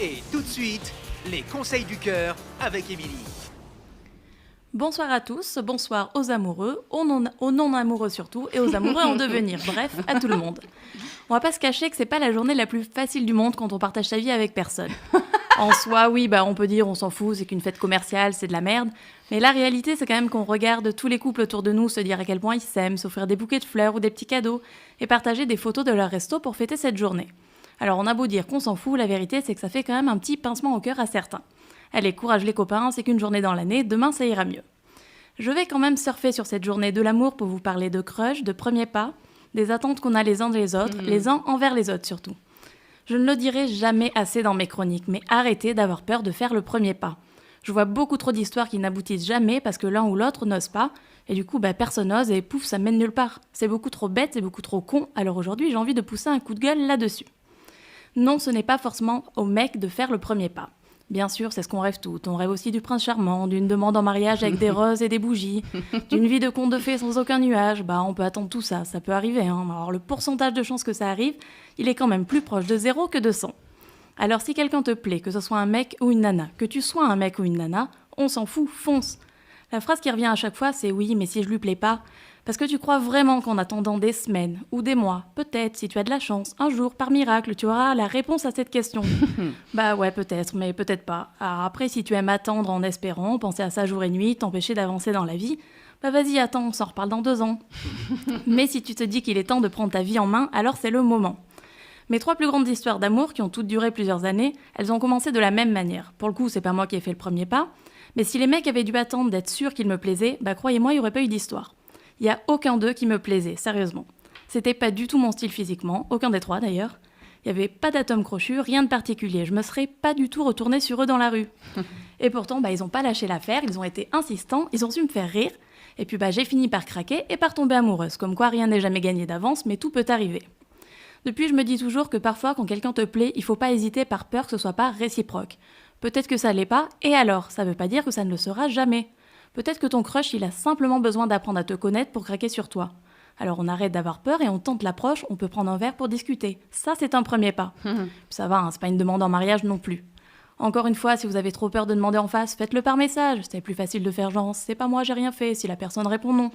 Et tout de suite, les conseils du cœur avec Émilie. Bonsoir à tous, bonsoir aux amoureux, aux non-amoureux surtout, et aux amoureux en devenir, bref, à tout le monde. On va pas se cacher que c'est pas la journée la plus facile du monde quand on partage sa vie avec personne. En soi, oui, on peut dire on s'en fout, c'est qu'une fête commerciale, c'est de la merde. Mais la réalité, c'est quand même qu'on regarde tous les couples autour de nous se dire à quel point ils s'aiment, s'offrir des bouquets de fleurs ou des petits cadeaux, et partager des photos de leur resto pour fêter cette journée. Alors on a beau dire qu'on s'en fout, la vérité c'est que ça fait quand même un petit pincement au cœur à certains. Allez, courage les copains, c'est qu'une journée dans l'année, demain ça ira mieux. Je vais quand même surfer sur cette journée de l'amour pour vous parler de crush, de premiers pas, des attentes qu'on a les uns des autres, les uns envers les autres surtout. Je ne le dirai jamais assez dans mes chroniques, mais arrêtez d'avoir peur de faire le premier pas. Je vois beaucoup trop d'histoires qui n'aboutissent jamais parce que l'un ou l'autre n'ose pas, et du coup personne n'ose et pouf, ça mène nulle part. C'est beaucoup trop bête, c'est beaucoup trop con, alors aujourd'hui j'ai envie de pousser un coup de gueule là-dessus. Non, ce n'est pas forcément au mec de faire le premier pas. Bien sûr, c'est ce qu'on rêve toutes. On rêve aussi du prince charmant, d'une demande en mariage avec des roses et des bougies, d'une vie de conte de fées sans aucun nuage. On peut attendre tout ça, ça peut arriver. Alors le pourcentage de chances que ça arrive, il est quand même plus proche de 0 que de 100. Alors si quelqu'un te plaît, que ce soit un mec ou une nana, que tu sois un mec ou une nana, on s'en fout, fonce. La phrase qui revient à chaque fois, c'est « oui, mais si je lui plais pas », parce que tu crois vraiment qu'en attendant des semaines ou des mois, peut-être, si tu as de la chance, un jour, par miracle, tu auras la réponse à cette question. Ouais, peut-être, mais peut-être pas. Alors après, si tu aimes attendre en espérant, penser à ça jour et nuit, t'empêcher d'avancer dans la vie, vas-y, attends, on s'en reparle dans 2 ans. Mais si tu te dis qu'il est temps de prendre ta vie en main, alors c'est le moment. Mes 3 plus grandes histoires d'amour, qui ont toutes duré plusieurs années, elles ont commencé de la même manière. Pour le coup, c'est pas moi qui ai fait le premier pas, mais si les mecs avaient dû attendre d'être sûrs qu'ils me plaisaient, croyez-moi, il n'y aurait pas eu d'histoire. Il n'y a aucun d'eux qui me plaisait, sérieusement. C'était pas du tout mon style physiquement, aucun des 3 d'ailleurs. Il n'y avait pas d'atome crochu, rien de particulier. Je me serais pas du tout retournée sur eux dans la rue. Et pourtant, ils ont pas lâché l'affaire, ils ont été insistants, ils ont su me faire rire. Et puis j'ai fini par craquer et par tomber amoureuse. Comme quoi, rien n'est jamais gagné d'avance, mais tout peut arriver. Depuis, je me dis toujours que parfois, quand quelqu'un te plaît, il faut pas hésiter par peur que ce soit pas réciproque. Peut-être que ça l'est pas, et alors, ça veut pas dire que ça ne le sera jamais. Peut-être que ton crush, il a simplement besoin d'apprendre à te connaître pour craquer sur toi. Alors on arrête d'avoir peur et on tente l'approche, on peut prendre un verre pour discuter. Ça, c'est un premier pas. Ça va, c'est pas une demande en mariage non plus. Encore une fois, si vous avez trop peur de demander en face, faites-le par message. C'est plus facile de faire genre « c'est pas moi, j'ai rien fait » si la personne répond non.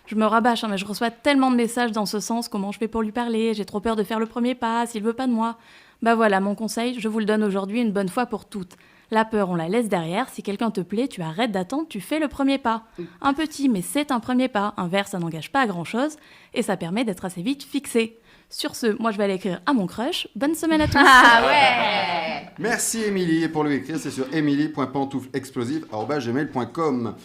Je me rabâche, mais je reçois tellement de messages dans ce sens, comment je fais pour lui parler, j'ai trop peur de faire le premier pas, s'il veut pas de moi. Voilà, mon conseil, je vous le donne aujourd'hui une bonne fois pour toutes. La peur, on la laisse derrière. Si quelqu'un te plaît, tu arrêtes d'attendre, tu fais le premier pas. Un petit, mais c'est un premier pas. Un verre, ça n'engage pas à grand-chose. Et ça permet d'être assez vite fixé. Sur ce, moi, je vais aller écrire à mon crush. Bonne semaine à tous. Ah ouais. Merci Émilie. Et pour lui écrire, c'est sur emily.pantouflexplosive@gmail.com.